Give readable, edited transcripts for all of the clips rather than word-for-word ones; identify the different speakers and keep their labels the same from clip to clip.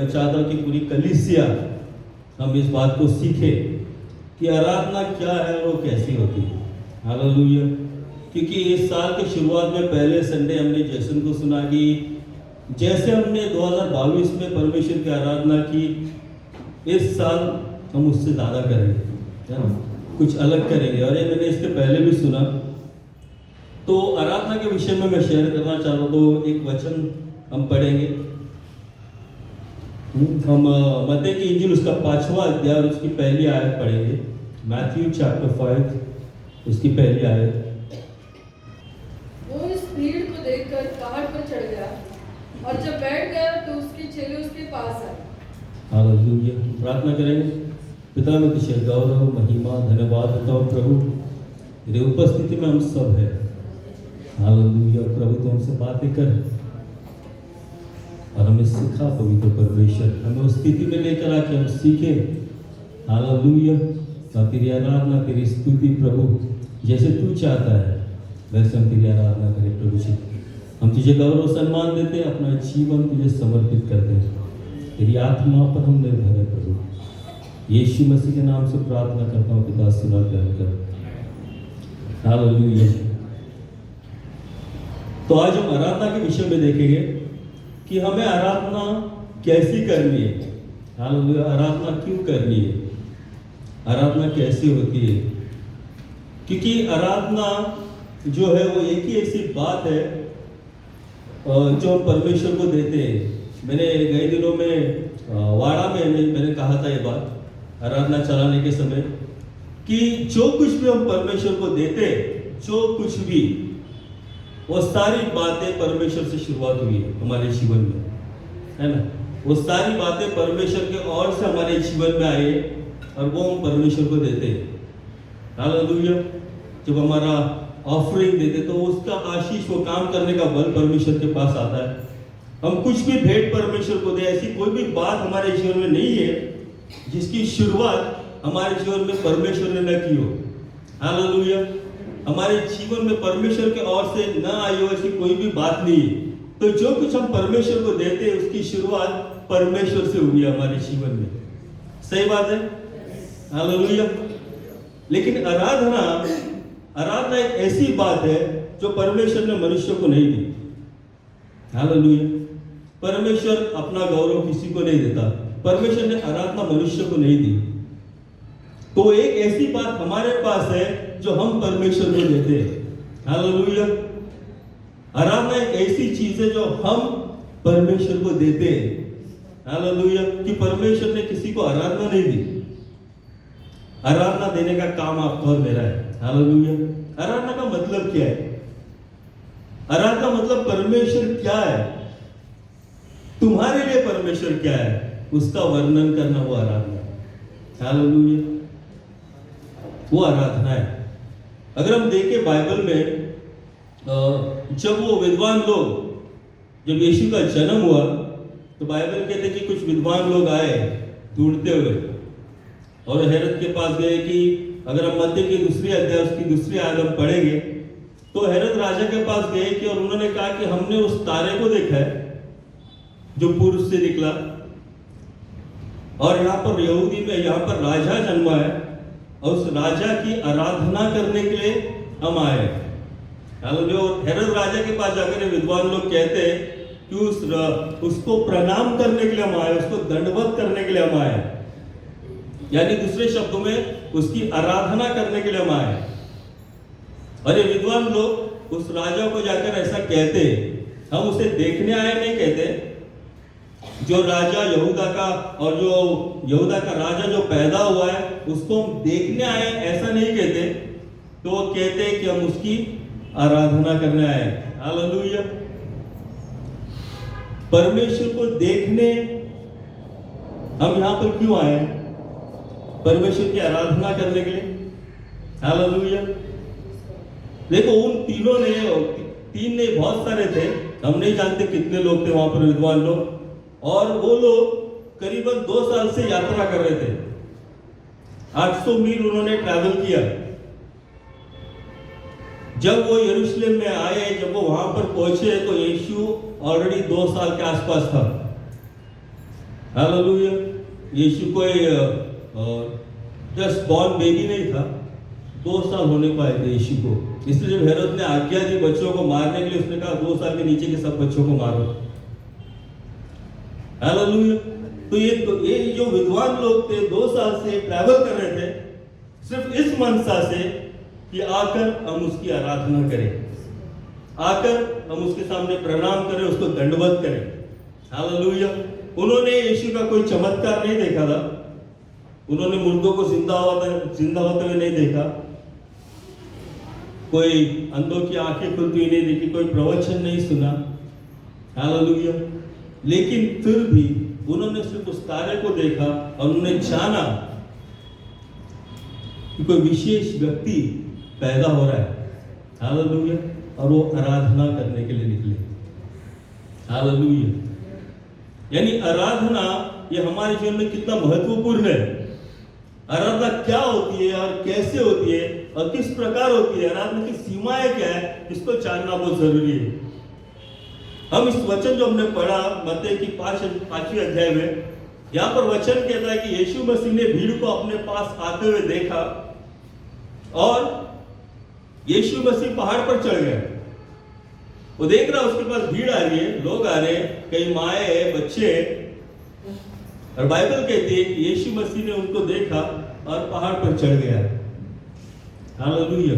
Speaker 1: मैं चाहता हूँ कि पूरी कलीसिया हम इस बात को सीखे कि आराधना क्या है और वो कैसी होती है। हालेलुया। क्योंकि इस साल के शुरुआत में पहले संडे हमने जैसन को सुना कि जैसे हमने 2022 में परमेश्वर की आराधना की, इस साल हम उससे ज़्यादा करेंगे, है ना, कुछ अलग करेंगे। और ये मैंने इसके पहले भी सुना। तो आराधना के विषय में मैं शेयर करना चाह रहा हूँ। तो एक वचन हम पढ़ेंगे। हम मत्ती की इंजील उसका 5वां अध्याय और उसकी पहली आयत पढ़ेंगे। मैथ्यू चैप्टर 5 उसकी पहली आयत।
Speaker 2: वो इस भीड़ को देखकर पहाड़ पर चढ़ गया और जब बैठ गया तो उसके चेले उसके पास आए।
Speaker 1: हालेलुया। प्रार्थना करेंगे। पिता में तुझे गौरव महिमा धन्यवाद देता हूँ प्रभु, तेरी उपस्थिति में हम सब है। हालेलुया। प्रभु तो हमसे बातें कर और हमें सिखा पवित्र परमेश्वर, हमें उस स्थिति में लेकर आके हम सीखें। हालेलुया। और तेरी आराधना तेरी स्तुति प्रभु जैसे तू चाहता है वैसे हम तेरी आराधना करें प्रभु जी। हम तुझे गौरव सम्मान देते हैं, अपना जीवन तुझे समर्पित करते हैं। तेरी आत्मा पर हम निर्भर है प्रभु। यीशु मसीह के नाम से प्रार्थना करता हूँ पिता, सुना प्यार कर। हालेलुया। तो आज हम आराधना के विषय में देखेंगे कि हमें आराधना कैसी करनी है। हालेलुया। आराधना क्यों करनी है, आराधना कैसी होती है। क्योंकि आराधना जो है वो एक ही ऐसी बात है जो हम परमेश्वर को देते हैं। मैंने कई दिनों में वाड़ा में मैंने कहा था ये बात आराधना चलाने के समय कि जो कुछ भी हम परमेश्वर को देते, जो कुछ भी, वो सारी बातें परमेश्वर से शुरुआत हुई है हमारे जीवन में, है ना। वो सारी बातें परमेश्वर के ओर से हमारे जीवन में आए और वो हम परमेश्वर को देते हैं। हालेलुया। जब हमारा ऑफरिंग देते तो उसका आशीष, वो काम करने का बल परमेश्वर के पास आता है। हम कुछ भी भेंट परमेश्वर को दे, ऐसी कोई भी बात हमारे जीवन में नहीं है जिसकी शुरुआत हमारे जीवन में परमेश्वर ने न की हो। हालेलुया। हमारे जीवन में परमेश्वर के ओर से न आई हो ऐसी कोई भी बात नहीं है। तो जो कुछ हम परमेश्वर को देते हैं उसकी शुरुआत परमेश्वर से हुई है हमारे जीवन में। सही बात है। हालेलुया। लेकिन आराधना एक ऐसी बात है जो परमेश्वर ने मनुष्य को नहीं दी। हालेलुया। परमेश्वर अपना गौरव किसी को नहीं देता। परमेश्वर ने आराधना मनुष्य को नहीं दी। तो एक ऐसी बात हमारे पास है जो हम परमेश्वर को देते हैं। हालेलुया। आराधना एक ऐसी चीज है जो हम परमेश्वर को देते हैं। हालेलुया। कि परमेश्वर ने किसी को आराधना नहीं दी। आराधना देने का काम आपका और मेरा है। हालेलुया। आराधना का मतलब क्या है? आराधना मतलब परमेश्वर क्या है, तुम्हारे लिए परमेश्वर क्या है, उसका वर्णन करना वो आराधना। हालेलुया। वो आराधना है। अगर हम देखें बाइबल में जब वो विद्वान लोग, जब यीशु का जन्म हुआ तो बाइबल कहते कि कुछ विद्वान लोग आए ढूंढते हुए और हेरोद के पास गए कि अगर हम मत्ती की 2 अध्याय उसकी 2 आयत हम पढ़ेंगे तो हेरोद राजा के पास गए कि और उन्होंने कहा कि हमने उस तारे को देखा है जो पूर्व से निकला और यहाँ पर यहूदी में यहाँ पर राजा जन्मा है और उस राजा की आराधना करने के लिए हम आए। हेरोद राजा के पास जाकर विद्वान लोग कहते हैं कि उसको प्रणाम करने के लिए हम आए, उसको दंडवत करने के लिए हम आए, यानी दूसरे शब्दों में उसकी आराधना करने के लिए हम आए। और ये विद्वान लोग उस राजा को जाकर ऐसा कहते, हम उसे देखने आए नहीं कहते, जो राजा यहूदा का और जो यहूदा का राजा जो पैदा हुआ है उसको हम देखने आए ऐसा नहीं कहते। तो वो कहते हैं कि हम उसकी आराधना करने आए। हालेलुया। परमेश्वर को देखने हम यहां पर क्यों आए? परमेश्वर की आराधना करने के लिए। हालेलुया। देखो उन तीनों ने, तीन ने, बहुत सारे थे, हम नहीं जानते कितने लोग थे वहां पर विद्वान लोग, और वो लोग करीबन 2 साल से यात्रा कर रहे थे। 800 मील उन्होंने ट्रैवल किया। जब वो यरूशलेम में आए, जब वो वहां पर पहुंचे तो यीशु ऑलरेडी 2 साल के आसपास था। हालेलुया। यीशु कोई जस्ट बॉर्न बेबी नहीं था, 2 साल होने को आए थे यीशु को। इसलिए जब हेरोद ने आज्ञा दी बच्चों को मारने के लिए, उसने कहा 2 साल के नीचे के सब बच्चों को मारो। हालेलुया। तो ये जो विद्वान लोग थे 2 साल से ट्रैवल कर रहे थे सिर्फ इस मनसा से कि आकर हम उसकी आराधना करें, आकर हम उसके सामने प्रणाम करें, उसको दंडवत करें। हालेलुया। उन्होंने यीशु का कोई चमत्कार नहीं देखा था, उन्होंने मुर्दों को जिंदा होते हुए नहीं देखा, कोई अंधों की आंखें खुलती हुई नहीं देखी, कोई प्रवचन नहीं सुना। हालेलुया। लेकिन फिर भी उन्होंने सिर्फ उस तारे को देखा और उन्होंने जाना कि कोई विशेष व्यक्ति पैदा हो रहा है। हालेलुया। और वो आराधना करने के लिए निकले। हालेलुया। यानी आराधना ये हमारे जीवन में कितना महत्वपूर्ण है। आराधना क्या होती है और कैसे होती है और किस प्रकार होती है, आराधना की सीमाएं क्या है, इसको जानना बहुत जरूरी है। हम इस वचन जो हमने पढ़ा मत्ती की 5वें अध्याय में, यहाँ पर वचन कहता है कि यीशु मसीह ने भीड़ को अपने पास आते हुए देखा और यीशु मसीह पहाड़ पर चढ़ गए। वो देख रहा उसके पास भीड़ आ रही है, लोग आ रहे हैं, कई माए है, बच्चे, और बाइबल कहती है कि यीशु मसीह ने उनको देखा और पहाड़ पर चढ़ गया। हालेलुया।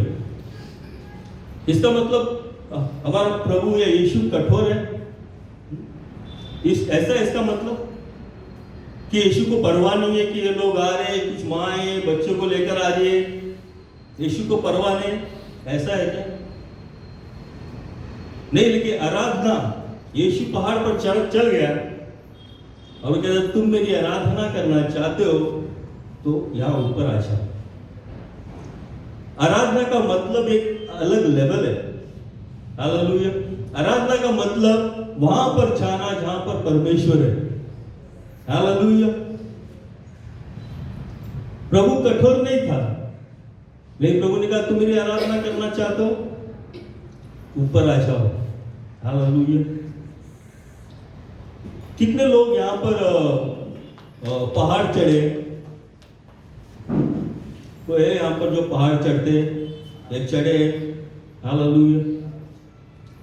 Speaker 1: इसका मतलब हमारा प्रभु या यीशु कठोर है, इसका मतलब कि यीशु को परवाह नहीं है कि ये लोग आ रहे हैं, कुछ माँ है बच्चों को लेकर आ रही है, यीशु को परवाह नहीं, ऐसा है क्या? नहीं, लेकिन आराधना, यीशु पहाड़ पर चल गया और वो कहता तुम मेरी आराधना करना चाहते हो तो यहां ऊपर आ जाओ। आराधना का मतलब एक अलग लेवल है। हालेलुया। आराधना का मतलब वहां पर जाना जहां पर परमेश्वर है। हालेलुया। प्रभु कठोर नहीं था, लेकिन प्रभु ने कहा तुम मेरी आराधना करना चाहते हो ऊपर आ जाओ। हालेलुया। कितने लोग यहाँ पर पहाड़ चढ़े, तो है यहाँ पर जो पहाड़ चढ़ते या चढ़े। हालेलुया।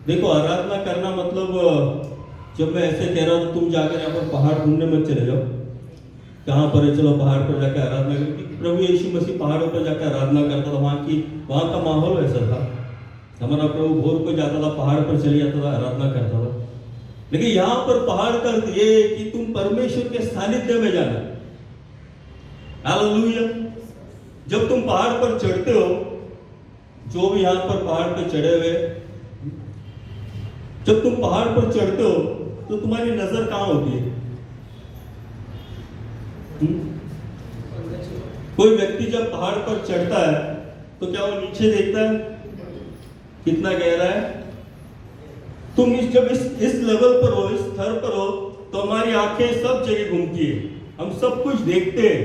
Speaker 1: देखो, आराधना करना मतलब जब मैं ऐसे कह रहा हूँ तुम जाकर यहाँ पर पहाड़ ढूंढने मत चले जाओ, कहाँ पर है, चलो पहाड़ पर जाकर आराधना करो। प्रभु यीशु मसीह पहाड़ों पर जाकर आराधना करता था, वहाँ का माहौल वैसा था। हमारा प्रभु भोर को जाता था, पहाड़ पर चले जाता था, आराधना करता था। लेकिन यहाँ पर पहाड़ का अर्थ ये कि तुम परमेश्वर के सानिध्य में जाना। हालेलुया। जब तुम पहाड़ पर चढ़ते हो, जो भी यहाँ पर पहाड़ पर चढ़े हुए, जब तुम पहाड़ पर चढ़ते हो तो तुम्हारी नजर कहाँ होती है? कोई व्यक्ति जब पहाड़ पर चढ़ता है तो क्या वो नीचे देखता है कितना गहरा है? तुम जब इस लेवल पर हो, इस स्तर पर हो, तो हमारी आंखें सब जगह घूमती है, हम सब कुछ देखते हैं,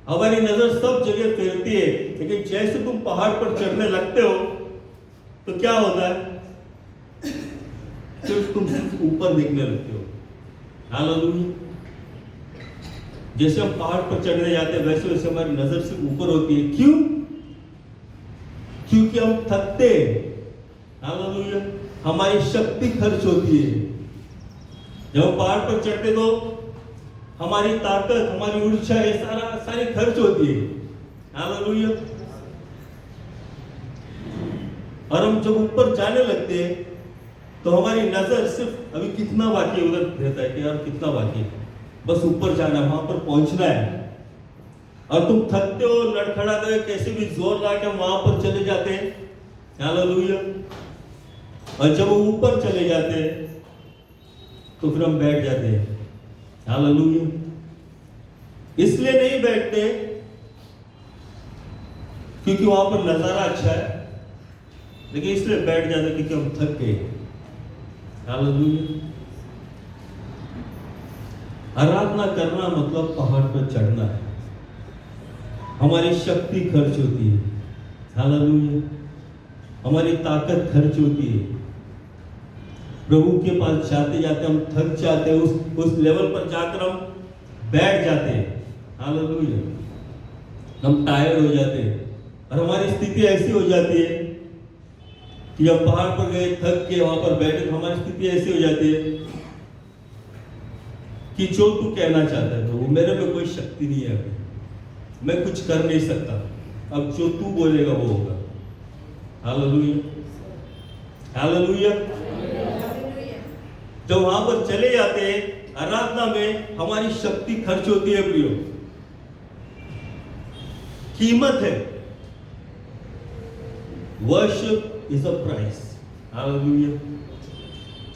Speaker 1: हमारी नजर सब जगह फैलती है। लेकिन जैसे तुम पहाड़ पर चढ़ने लगते हो तो क्या होता है? सिर्फ तुम ऊपर देखने लगते हो। हालेलुया। जैसे हम पहाड़ पर चढ़ने जाते हैं वैसे वैसे हमारी नजर से ऊपर होती है। क्यों? क्योंकि हम थकते हैं। हालेलुया। हमारी शक्ति खर्च होती है। जब हम पहाड़ पर चढ़ते तो हमारी ताकत, हमारी ऊर्जा, ये सारी खर्च होती है। हालेलुया। और हम जब ऊपर जाने लगते हैं तो हमारी नजर सिर्फ अभी कितना बाकी है उधर रहता है कि यार कितना बाकी है, बस ऊपर जाना, वहां पर पहुंचना है। और तुम थकते हो, लड़खड़ाते हुए कैसे भी जोर लगा के वहां पर चले जाते हैं। हालेलुया। और जब वो ऊपर चले जाते हैं तो फिर हम बैठ जाते हैं। हालेलुया। इसलिए नहीं बैठते क्योंकि वहां पर नजारा अच्छा है, लेकिन इसलिए बैठ जाते क्योंकि हम थक गए। हालेलुया। आराधना करना मतलब पहाड़ पर चढ़ना है, हमारी शक्ति खर्च होती है। हालेलुया। हमारी ताकत खर्च होती है। प्रभु के पास जाते जाते हम थक जाते हैं, उस लेवल पर जाकर हम बैठ जाते हैं, हालेलुया, हम टायर्ड हो जाते हैं और हमारी स्थिति ऐसी हो जाती है कि जब पहाड़ पर गए, थक के वहां पर बैठे, तो हमारी स्थिति ऐसी हो जाती है कि जो तू कहना चाहता है प्रभु, मेरे में कोई शक्ति नहीं है, अभी मैं कुछ कर नहीं सकता, अब जो तू बोलेगा वो होगा। Hallelujah, hallelujah. जब वहां पर चले जाते हैं, आराधना में हमारी शक्ति खर्च होती है प्रियो, कीमत है। Worship is a price, hallelujah,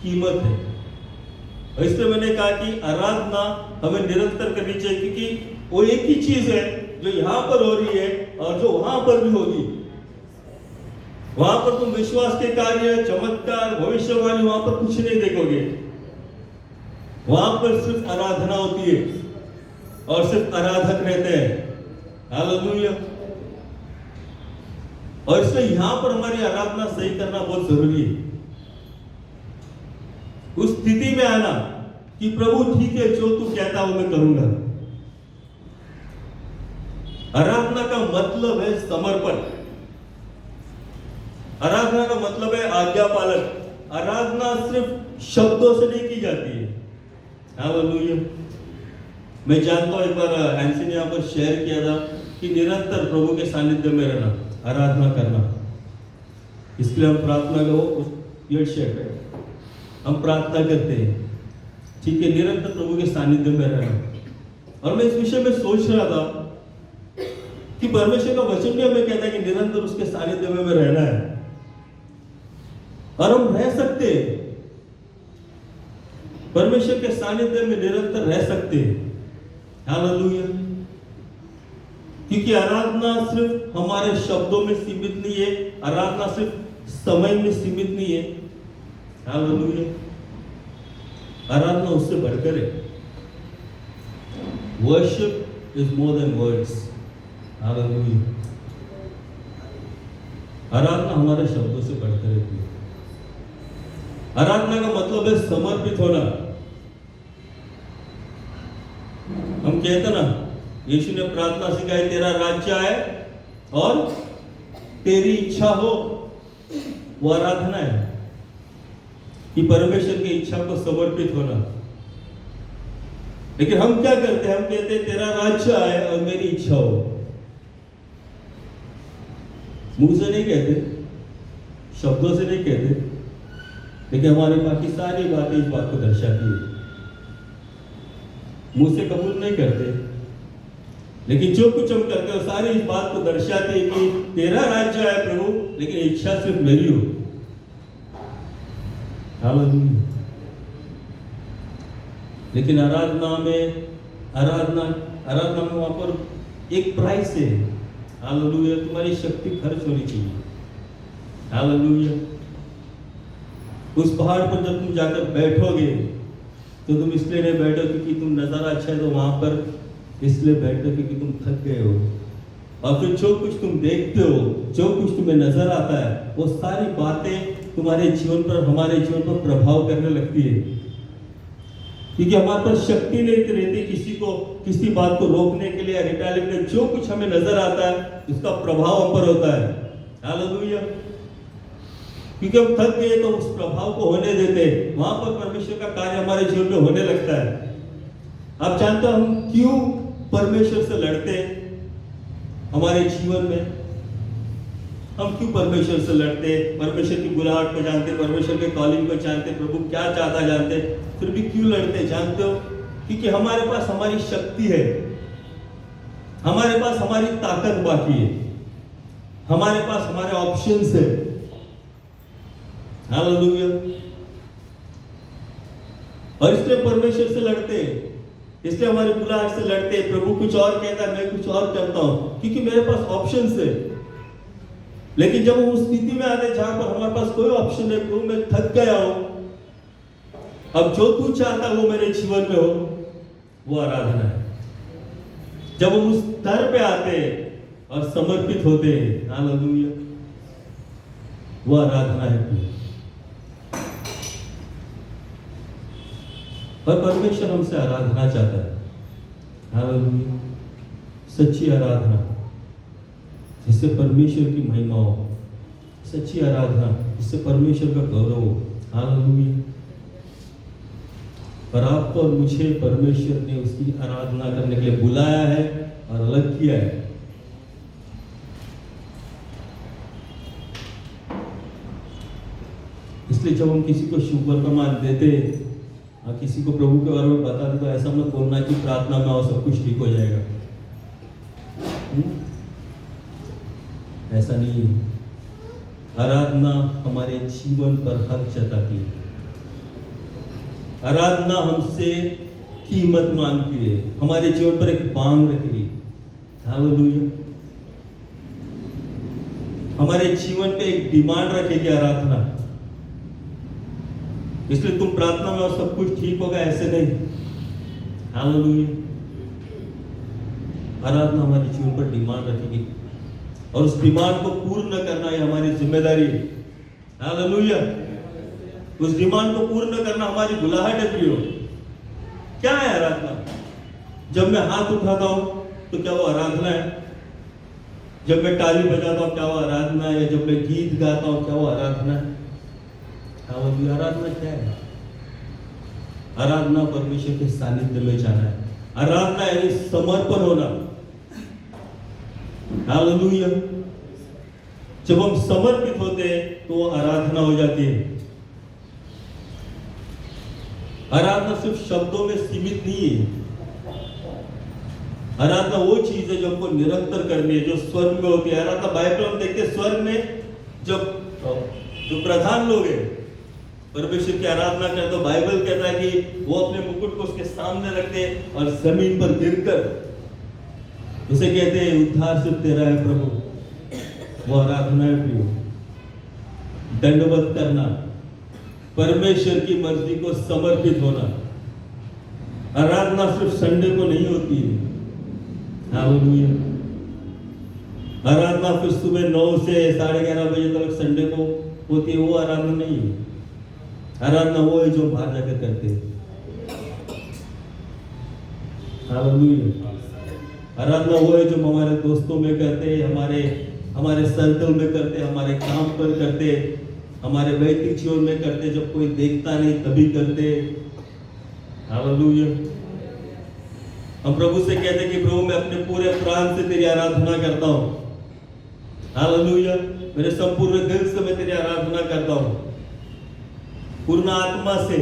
Speaker 1: कीमत है। और इसलिए मैंने कहा कि आराधना हमें निरंतर करनी चाहिए, क्योंकि वो एक ही चीज है जो यहां पर हो रही है और जो वहां पर भी होगी। वहां पर तुम विश्वास के कार्य, चमत्कार, भविष्यवाणी वहां पर कुछ नहीं देखोगे। वहां पर सिर्फ आराधना होती है और सिर्फ आराधक रहते हैं, हालेलुया। और इसलिए यहां पर हमारी आराधना सही करना बहुत जरूरी है। उस स्थिति में आना कि प्रभु ठीक है, जो तू कहता वो मैं करूंगा। आराधना का मतलब है समर्पण, आराधना का मतलब है आज्ञा पालन। आराधना सिर्फ शब्दों से नहीं की जाती है, हालेलुया। मैं जानता हूं, एक बार हैंसी ने यहां पर शेयर किया था कि निरंतर प्रभु के सानिध्य में रहना, आराधना करना। इसके लिए हम प्रार्थना करो, हम प्रार्थना करते हैं, ठीक है, निरंतर प्रभु के सानिध्य में रहना। और मैं इस विषय में सोच रहा था कि परमेश्वर का वचन भी हमें कहता है कि निरंतर उसके सानिध्य में रहना है, और हम रह सकते हैं, परमेश्वर के सानिध्य में निरंतर रह सकते हैं, हालेलुया। क्योंकि आराधना सिर्फ हमारे शब्दों में सीमित नहीं है, आराधना सिर्फ समय में सीमित नहीं है, हालेलुया। आराधना उससे बढ़कर है। Worship is more than words, hallelujah. आराधना हमारे शब्दों से बढ़कर है। आराधना का मतलब है समर्पित होना। हम कहते ना, यीशु ने प्रार्थना सिखाई, तेरा राज्य आए और तेरी इच्छा हो, वो आराधना है कि परमेश्वर की इच्छा को समर्पित होना। लेकिन हम क्या करते हैं, हम कहते हैं तेरा राज्य आए और मेरी इच्छा हो। मुंह से नहीं कहते, शब्दों से नहीं कहते, लेकिन हमारे बाकी सारी बातें इस बात को दर्शाती है। मुंह से कबूल नहीं करते, लेकिन जो कुछ हम करते हैं सारी इस बात को दर्शाती है कि तेरा राज्य है प्रभु, लेकिन इच्छा सिर्फ मेरी हो, हालेलुया। लेकिन आराधना में वहां पर एक प्राइस है, हालेलुया। तुम्हारी शक्ति खर्च होनी चाहिए, हालेलुया। उस पहाड़ पर जब तुम जाकर बैठोगे तो तुम इसलिए नहीं बैठो क्योंकि तुम नजारा अच्छा है, तो वहां पर इसलिए बैठो क्योंकि तुम थक गए हो। और फिर जो कुछ तुम देखते हो, जो कुछ तुम्हें नजर आता है, वो सारी बातें तुम्हारे जीवन पर, हमारे जीवन पर प्रभाव करने लगती है, क्योंकि हमारे पास शक्ति नहीं रहती किसी बात को रोकने के लिए, रिटालिएट करने। जो कुछ हमें नजर आता है उसका प्रभाव हम पर होता है, हालेलुया। क्योंकि हम थक गए तो उस प्रभाव को होने देते, वहां पर परमेश्वर का कार्य हमारे जीवन में होने लगता है। आप जानते हो हम क्यों परमेश्वर से लड़ते हैं? हमारे जीवन में हम क्यों परमेश्वर से लड़ते हैं? परमेश्वर की बुलाहट को जानते, परमेश्वर के कॉलिंग को जानते, प्रभु क्या चाहता जानते, फिर भी क्यों लड़ते हैं? जानते हो, क्योंकि हमारे पास हमारी शक्ति है, हमारे पास हमारी ताकत बाकी है, हमारे पास हमारे ऑप्शंस है, हालेलुया। और इसलिए परमेश्वर से लड़ते हैं, इसलिए हमारे बुलाहट से लड़ते हैं। प्रभु कुछ और कहता है, मैं कुछ और करता हूं, क्योंकि मेरे पास ऑप्शंस है। लेकिन जब हम उस स्थिति में आते हैं जहां पर हमारे पास कोई ऑप्शन नहीं, प्रभु मैं थक गया हूं, अब जो तू चाहता वो मेरे जीवन में हो, वो आराधना है। जब हम उस स्तर पे आते हैं और समर्पित होते हैं, हालेलुया, वो आराधना है। और परमेश्वर हमसे आराधना चाहता है, हालेलुया। सच्ची आराधना जिससे परमेश्वर की महिमा हो, सच्ची आराधना जिससे परमेश्वर का गौरव हो। हालेलुया। और आपको और मुझे परमेश्वर ने उसकी आराधना करने के लिए बुलाया है और अलग किया है। इसलिए जब हम किसी को शुभ वर्तमान देते और किसी को प्रभु के बारे में बताते तो ऐसा मत बोलना कि प्रार्थना में आओ सब कुछ ठीक हो जाएगा। ऐसा नहीं है। आराधना हमारे जीवन पर हक जताती है। आराधना हमसे कीमत मांगती है, हमारे जीवन पर एक मांग रखती है। हालेलुया। हमारे जीवन पे एक डिमांड रखेगी आराधना। इसलिए तुम प्रार्थना में और सब कुछ ठीक होगा ऐसे नहीं। हालेलुया। आराधना हमारे जीवन पर डिमांड रखेगी और उस डिमांड को पूर्ण करना ये हमारी जिम्मेदारी है। हालेलुया। उस डिमांड को पूर्ण करना हमारी बुलाहट है प्रियो। क्या है आराधना? जब मैं हाथ उठाता हूं तो क्या वो आराधना है? जब मैं ताली बजाता हूं क्या वो आराधना है? या जब मैं गीत गाता हूं क्या वो आराधना है? हालेलुया। आराधना क्या है? आराधना परमेश्वर के सानिध्य में जाना है। आराधना यानी समर्पण होना। हालेलुया। जब हम समर्पित होते हैं तो वो आराधना हो जाती है। आराधना सिर्फ शब्दों में सीमित नहीं है। आराधना वो चीज है जो हमको निरंतर करनी है, जो स्वर्ग में होती है। आराधना बाइबल में देखते हैं, स्वर्ग में जब जो प्रधान लोग हैं परमेश्वर की आराधना करते तो बाइबल कहता है कि वो अपने मुकुट को उसके सामने रखते और जमीन पर गिरकर उसे कहते हैं उद्धार सिर्फ तेरा है प्रभु। वो आराधना है प्रियो। दंडवत करना, परमेश्वर की मर्जी को समर्पित होना। आराधना सिर्फ संडे को नहीं होती है। हालेलुया। आराधना फिर सुबह 9 से 11:30 बजे तक संडे को होती है, वो आराधना नहीं है। आराधना वो है जो बाहर जाकर करते हैं। हालेलुया। आराधना वो है जो हमारे दोस्तों में करते, हमारे सर्कल में करते, हमारे काम पर करते, हमारे वैयक्तिक जीवन में करते, जब कोई देखता नहीं तभी करते। हालेलुया। हम प्रभु से कहते हैं कि प्रभु मैं अपने पूरे प्राण से तेरी आराधना करता हूं। हालेलुया। मेरे संपूर्ण दिल से मैं तेरी आराधना करता हूं, पूर्ण आत्मा से,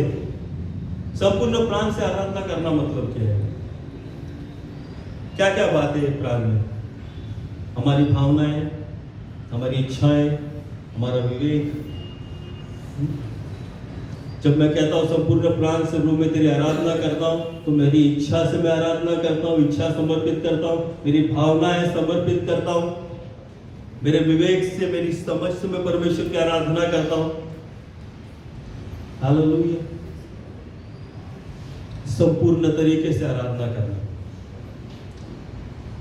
Speaker 1: संपूर्ण प्राण से। आराधना करना मतलब क्या है? क्या क्या बातें हैं प्राण में? हमारी भावनाएं, हमारी इच्छाएं, हमारा विवेक। जब मैं कहता हूं संपूर्ण प्राण से प्रभु मैं तेरी आराधना करता हूं तो मेरी इच्छा से मैं आराधना करता हूं, इच्छा समर्पित करता हूं, मेरी भावनाएं समर्पित करता हूं, मेरे विवेक से, मेरी समझ से मैं परमेश्वर की आराधना करता हूं। हालेलुया। संपूर्ण तरीके से आराधना करना।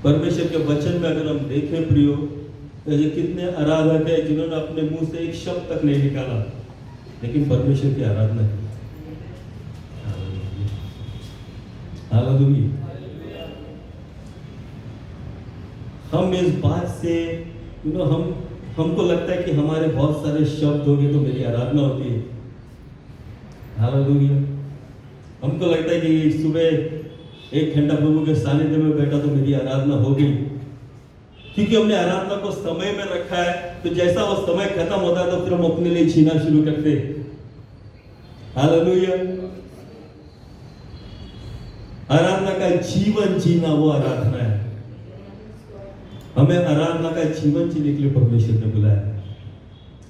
Speaker 1: परमेश्वर के वचन में अगर हम देखें प्रियो, ऐसे कितने आराधक है जिन्होंने अपने मुंह से एक शब्द तक नहीं निकाला लेकिन परमेश्वर की आराधना की। हालेलुया। हम इस बात से हमको लगता है कि हमारे बहुत सारे शब्द होंगे तो मेरी आराधना होती है। हालेलुया। हमको लगता है कि सुबह 1 घंटा प्रभु के सानिध्य में बैठा तो मेरी आराधना हो गई, क्योंकि हमने आराधना को समय में रखा है। तो जैसा वो समय खत्म होता है तो फिर हम अपने लिए जीना शुरू करते हैं। हालेलुया। आराधना का जीवन जीना वो आराधना है। हमें आराधना का जीवन जीने के लिए परमेश्वर ने बुलाया।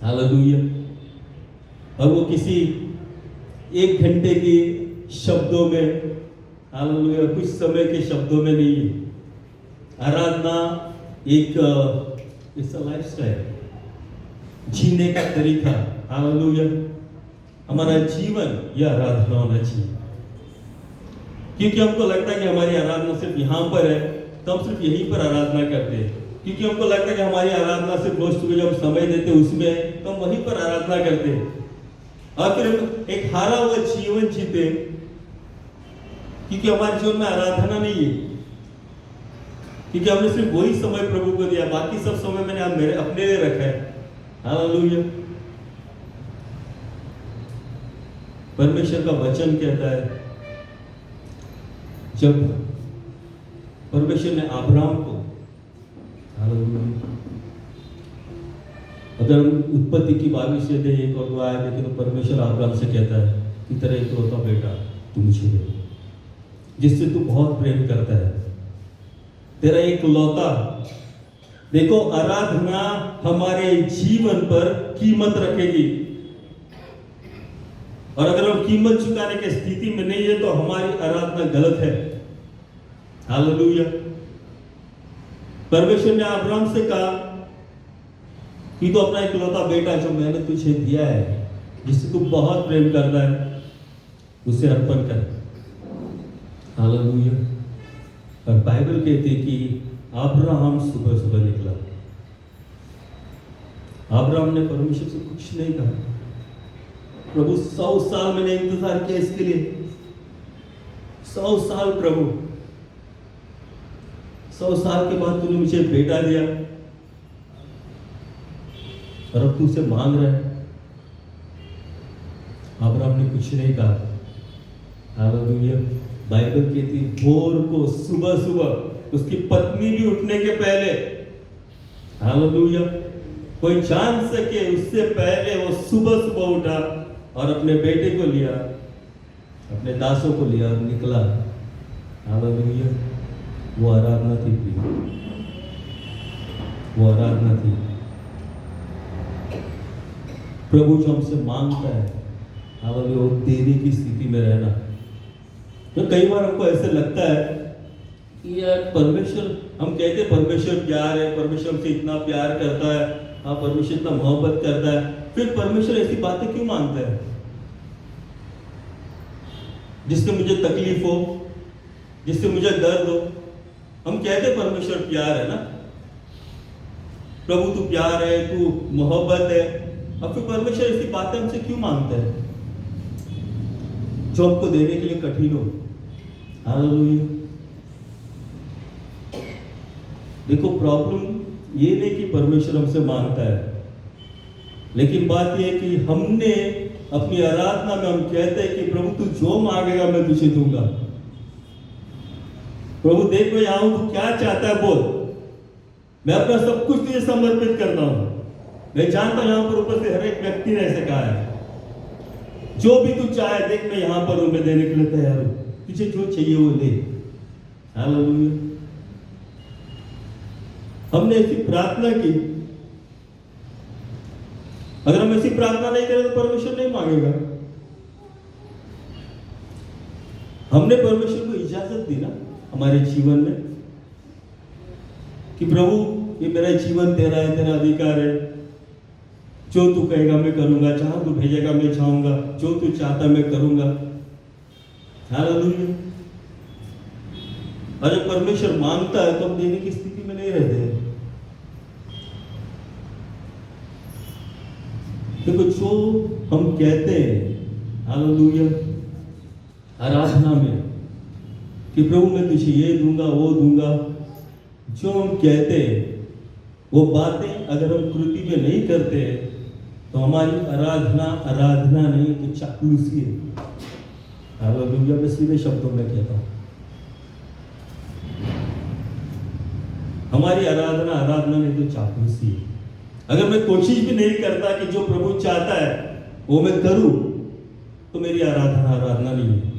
Speaker 1: हालेलुया। और वो किसी 1 घंटे के शब्दों में, हालेलुया, कुछ समय के शब्दों में नहीं है। आराधना एक लाइफस्टाइल, जीने का तरीका। हालेलुया। हमारा जीवन यह आराधना होना चाहिए, क्योंकि हमको लगता है कि हमारी आराधना सिर्फ यहाँ पर है तो हम सिर्फ यहीं पर आराधना करते हैं। क्योंकि हमको लगता है कि हमारी आराधना सिर्फ रोज सुबह जब समय देते उसमें है तो हम वहीं पर आराधना करते हैं और फिर एक हारा हुआ जीवन जीते, क्योंकि हमारे जीवन में आराधना नहीं है। क्योंकि हमने सिर्फ वही समय प्रभु को दिया, बाकी सब समय मैंने आप मेरे अपने लिए रखा है। हालेलुया। परमेश्वर का वचन कहता है, जब परमेश्वर ने अब्राहम को, हालेलुया, अगर हम उत्पत्ति की 22 से 1 और 2 आए देखें तो परमेश्वर अब्राहम से कहता है कि तेरा इकलौता बेटा तू मुझे दे, जिससे तू बहुत प्रेम करता है, तेरा इकलौता। देखो, आराधना हमारे जीवन पर कीमत रखेगी, और अगर हम कीमत चुकाने की स्थिति में नहीं है तो हमारी आराधना गलत है। हालेलुया। परमेश्वर ने अब्राहम से कहा कि तो अपना इकलौता बेटा जो मैंने तुझे दिया है, जिससे तू बहुत प्रेम करता है, उसे अर्पण कर। हालेलुया। और बाइबल कहती है कि अब्राहम सुबह सुबह निकला। अब्राहम ने परमेश्वर से कुछ नहीं कहा, प्रभु 100 साल मैंने इंतजार किया इसके लिए, 100 साल प्रभु, 100 साल के बाद तूने मुझे बेटा दिया और अब तू उसे मांग रहा है। अब्राहम ने कुछ नहीं कहा। हालेलुया। बाइबल कहती है भोर को, सुबह सुबह, उसकी पत्नी भी उठने के पहले, हालेलुया, कोई जान सके उससे पहले वो सुबह सुबह उठा और अपने बेटे को लिया, अपने दासों को लिया और निकला। हालेलुया। वो आराधना थी, वो आराधना थी। प्रभु जो हमसे मांगता है, हालेलुया, देने की स्थिति में रहना। तो कई बार हमको ऐसे लगता है कि यार परमेश्वर, हम कहते हैं परमेश्वर प्यार है, परमेश्वर हमसे इतना प्यार करता है, हाँ परमेश्वर इतना मोहब्बत करता है, फिर परमेश्वर ऐसी बातें क्यों मांगता है जिससे मुझे तकलीफ हो, जिससे मुझे दर्द हो? हम कहते हैं परमेश्वर प्यार है ना, प्रभु तू प्यार है, तू मोहब्बत है, अब फिर परमेश्वर ऐसी बातें हमसे क्यों मांगता है जो हमको देने के लिए कठिन हो? हालेलुया। देखो, प्रॉब्लम ये नहीं कि परमेश्वर हमसे मांगता है, लेकिन बात यह है कि हमने अपनी आराधना में हम कहते हैं कि प्रभु तू जो मांगेगा मैं तुझे दूंगा। प्रभु देख मैं यहां हूं, तू क्या चाहता है बोल, मैं अपना सब कुछ तुझे समर्पित करता हूं। मैं जानता हूं यहां पर ऊपर से हर एक व्यक्ति ने ऐसे कहा है, जो भी तू चाहे देख मैं यहां पर हूं, मैं देने के लिए तैयार हूं, तुझे जो चाहिए वो ले। हालेलुया। हमने ऐसी प्रार्थना की, अगर हम ऐसी प्रार्थना नहीं करें तो परमेश्वर नहीं मांगेगा। हमने परमेश्वर को इजाजत दी ना हमारे जीवन में कि प्रभु ये मेरा जीवन तेरा है, तेरा अधिकार है, जो तू कहेगा मैं करूंगा, जहां तू भेजेगा मैं जाऊंगा, जो तू चाहता मैं करूंगा। हालेलुया। और जब परमेश्वर मांगता है तो हम देने की स्थिति में नहीं रहते हैं। देखो, जो हम कहते हैं हालेलुया आराधना में कि प्रभु मैं तुझे ये दूंगा वो दूंगा, जो हम कहते हैं वो बातें अगर हम कृति में नहीं करते तो हमारी आराधना नहीं तो चापलूसी है। हालेलुया। मैं सीधे शब्दों में कहता हूं, हमारी आराधना नहीं तो चापलूसी है। अगर मैं कोशिश भी नहीं करता कि जो प्रभु चाहता है वो मैं करूं तो मेरी आराधना नहीं है।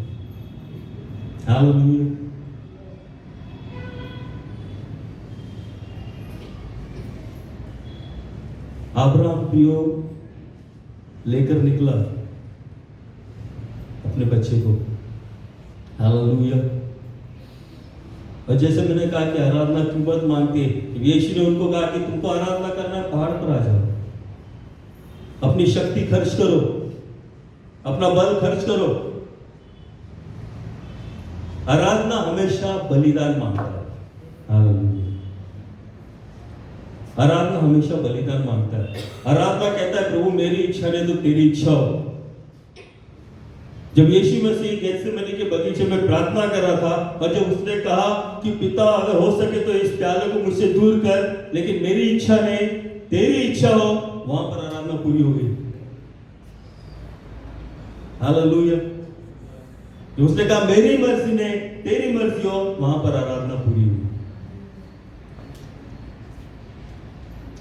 Speaker 1: हालेलुया। अब्राहम प्रियो लेकर निकला अपने बच्चे को। हालेलुया। और जैसे मैंने कहा कि आराधना की मत मांगते, यीशु ने उनको कहा कि तुमको आराधना करना है पहाड़ पर आ जाओ, अपनी शक्ति खर्च करो, अपना बल खर्च करो। आराधना हमेशा बलिदान मांगता है। हालेलुया। आराधना हमेशा बलिदान मांगता है। आराधना कहता है प्रभु मेरी इच्छा नहीं तो तेरी इच्छा हो। जब यीशु मसीह गेत्सेमनी के बगीचे में प्रार्थना कर रहा था और जब उसने कहा कि पिता अगर हो सके तो इस प्याले को मुझसे दूर कर, लेकिन मेरी इच्छा नहीं तेरी इच्छा हो, वहां पर आराधना पूरी हो गई। हालेलुया। जब उसने कहा मेरी मर्जी नहीं तेरी मर्जी हो, वहां पर आराधना पूरी हुई।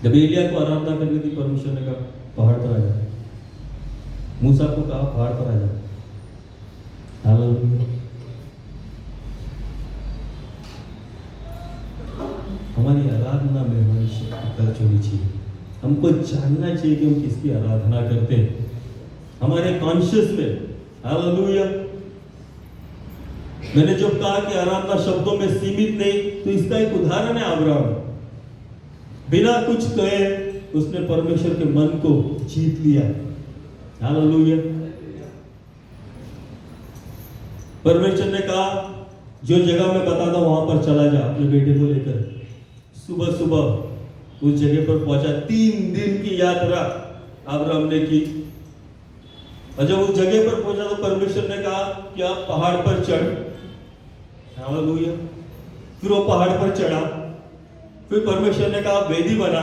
Speaker 1: जब एलिया को आराधना करनी थी, परमेश्वर ने कहा पहाड़ पर आ जा। मूसा को कहा पहाड़ पर आ जा। हालेलुया। हमारी आराधना में हमारी शक्ति खर्च होनी चाहिए। हमको जानना चाहिए कि हम किसकी आराधना करते हैं, हमारे कॉन्शियस में। हालेलुया। मैंने जब कहा कि आराधना शब्दों में सीमित नहीं, तो इसका एक उदाहरण है अब्राहम। बिना कुछ कहे उसने परमेश्वर के मन को जीत लिया। हालेलुया। परमेश्वर ने कहा जो जगह मैं बताता हूं वहां पर चला जा अपने बेटे को लेकर। सुबह सुबह उस जगह पर पहुंचा। 3 दिन की यात्रा अब्राहम ने की और जब उस जगह पर पहुंचा तो परमेश्वर ने कहा कि आप पहाड़ पर चढ़। हालेलुया। फिर वो पहाड़ पर चढ़ा। फिर परमेश्वर ने कहा वेदी बना।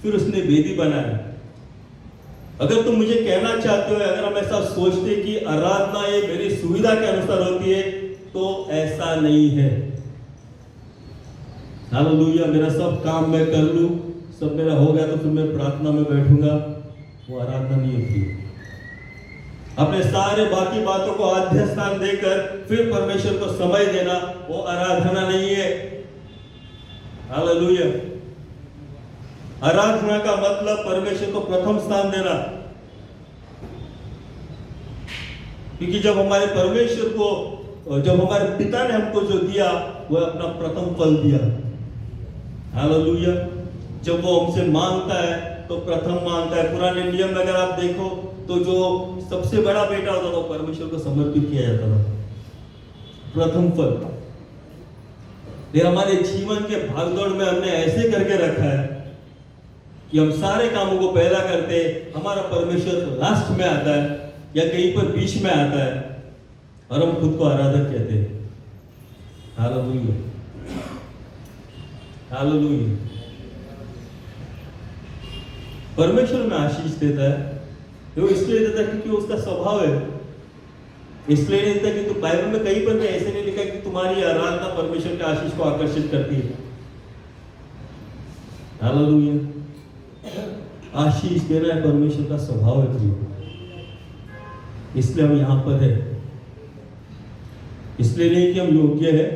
Speaker 1: फिर उसने वेदी बनाया। अगर तुम मुझे कहना चाहते हो, अगर हम ऐसा सोचते कि आराधना ये मेरी सुविधा के अनुसार होती है, तो ऐसा नहीं है। हालेलुया। मेरा सब काम मैं कर लूं, सब मेरा हो गया तो फिर मैं प्रार्थना में बैठूंगा, वो आराधना नहीं होती। अपने सारे बाकी बातों को आद्य स्थान देकर फिर परमेश्वर को समय देना, वो आराधना नहीं है। हालेलुया। आराधना का मतलब परमेश्वर को प्रथम स्थान देना। क्योंकि जब हमारे परमेश्वर को, जब हमारे पिता ने हमको जो दिया, वो अपना प्रथम फल दिया। हालेलुया। जब वो हमसे मांगता है तो प्रथम मांगता है। पुराने नियम में अगर आप देखो तो जो सबसे बड़ा बेटा होता था वो परमेश्वर को समर्पित किया जाता था, प्रथम फल। ये हमारे जीवन के भागदौड़ में हमने ऐसे करके रखा है कि हम सारे कामों को पहला करते, हमारा परमेश्वर लास्ट में आता है या कहीं पर बीच में आता है और हम खुद को आराधक कहते हैं। हालेलुया। हालेलुया। परमेश्वर में आशीष देता है, वो इसलिए देता है क्योंकि उसका स्वभाव है। इसलिए नहीं देता कि तो बाइबल में कहीं पर भी ऐसे नहीं लिखा कि तुम्हारी आराधना परमेश्वर के आशीष को आकर्षित करती है। हालेलुया। आशीष देना है परमेश्वर का स्वभाव है प्रिय। इसलिए हम यहां पर है, इसलिए नहीं कि हम योग्य है,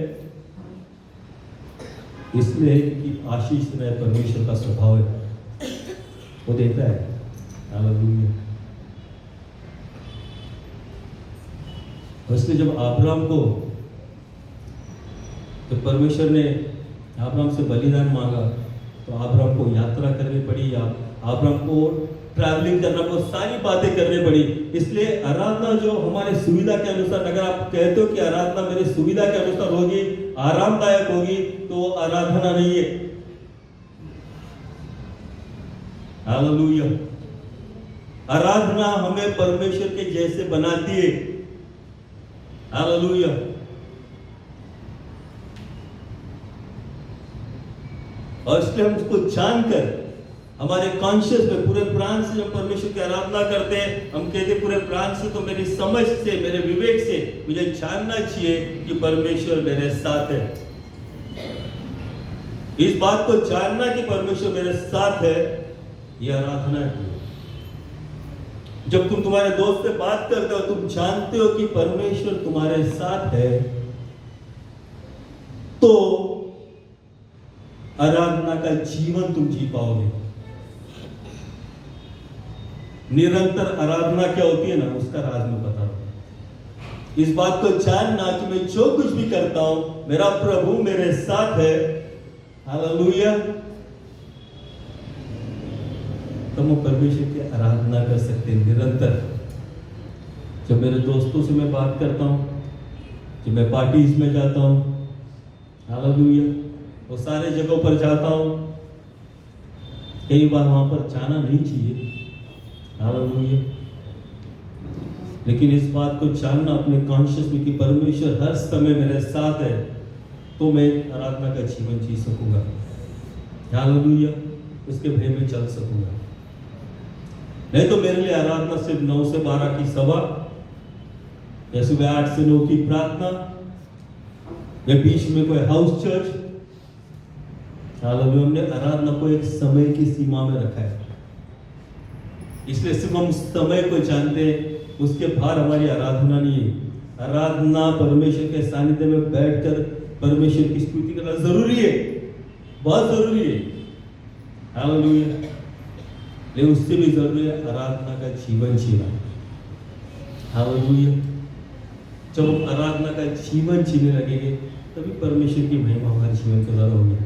Speaker 1: इसलिए है कि आशीष देना है परमेश्वर का स्वभाव है, वो देता है। हालेलुया। इसलिए जब अब्राहम को, तो परमेश्वर ने अब्राहम से बलिदान मांगा, तो अब्राहम को यात्रा करनी पड़ी, अब्राहम को ट्रैवलिंग करना, को सारी बातें करनी पड़ी। इसलिए आराधना जो हमारे सुविधा के अनुसार, अगर आप कहते हो कि आराधना मेरी सुविधा के अनुसार होगी, आरामदायक होगी, तो आराधना नहीं है। हालेलुया। आराधना हमें परमेश्वर के जैसे बनाती है। हालेलुया। और इसलिए हम उसको जानकर हमारे कॉन्शियस में पूरे प्राण से जब परमेश्वर की आराधना करते हैं, हम कहते हैं पूरे प्राण से, तो मेरी समझ से, मेरे विवेक से मुझे जानना चाहिए कि परमेश्वर मेरे साथ है। इस बात को जानना कि परमेश्वर मेरे साथ है, यह आराधना है। जब तुम तुम्हारे दोस्त से बात करते हो, तुम जानते हो कि परमेश्वर तुम्हारे साथ है, तो आराधना का जीवन तुम जी पाओगे। निरंतर आराधना क्या होती है ना, उसका राज मैं बता रहा हूं। इस बात को जानना कि मैं जो कुछ भी करता हूं, मेरा प्रभु मेरे साथ है। हालेलुया। तो हम परमेश्वर की आराधना कर सकते हैं निरंतर। जब मेरे दोस्तों से मैं बात करता हूं, जब मैं पार्टीज में जाता हूं, हालेलुया, वो सारे जगहों पर जाता हूं, कई बार वहां पर जाना नहीं चाहिए। हालेलुया। लेकिन इस बात को जानना अपने कॉन्शियस में कि परमेश्वर हर समय मेरे साथ है, तो मैं आराधना का जीवन जी सकूंगा। हालेलुया, उसके भय में चल सकूंगा। नहीं तो मेरे लिए आराधना सिर्फ 9 से 12 की सभा, या सुबह 8 से 9 की प्रार्थना, या बीच में कोई हाउस चर्च। हालेलुया, हमने आराधना को एक समय की सीमा में रखा है, इसलिए सिर्फ हम समय को जानते हैं, उसके बाहर हमारी आराधना नहीं है। आराधना परमेश्वर के सानिध्य में बैठकर परमेश्वर की स्तुति करना जरूरी है, बहुत जरूरी है। हालेलुया, लेकिन उससे भी जरूरी है आराधना का जीवन जीना। हालेलुया, जब हम आराधना का जीवन जीने लगेंगे तभी परमेश्वर की महिमा हमारे जीवन के द्वारा होगी।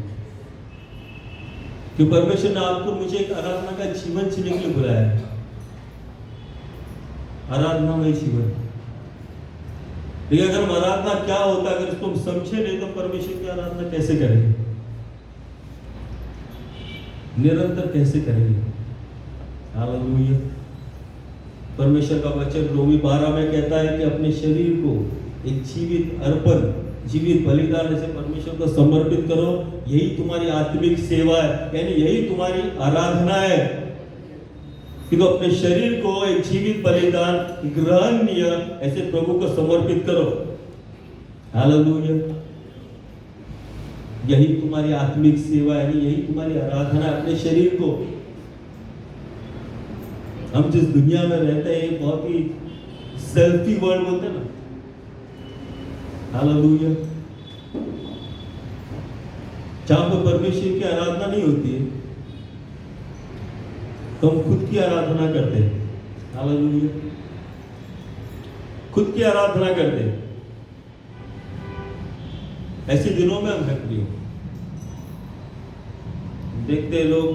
Speaker 1: कि परमेश्वर ने आपको मुझे एक आराधना का जीवन जीने के लिए बुलाया है, आराधना में जीवन। लेकिन अगर हम आराधना क्या होता है अगर इसको हम समझे नहीं, तो परमेश्वर की आराधना कैसे करेंगे, निरंतर कैसे करेंगे। हालेलुया, परमेश्वर का वचन रोमी 12 में कहता है कि अपने शरीर को एक जीवित अर्पण, जीवित बलिदान से परमेश्वर को समर्पित करो, यही तुम्हारी आत्मिक सेवा है, यानी यही तुम्हारी आराधना है। कि तो अपने शरीर को एक जीवित बलिदान ग्रहणीय ऐसे प्रभु को समर्पित करो। हालेलुया, यही तुम्हारी आत्मिक सेवा है, यही तुम्हारी आराधना है। अपने शरीर को, हम जिस दुनिया में रहते हैं बहुत ही सेल्फी वर्ल्ड बोलते हैं ना। हालेलुया, जहां पर परमेश्वर की आराधना नहीं होती है तो हम खुद की आराधना करते हैं। हालेलुया, खुद की आराधना करते हैं। ऐसे दिनों में हम सक्रिय देखते हैं लोग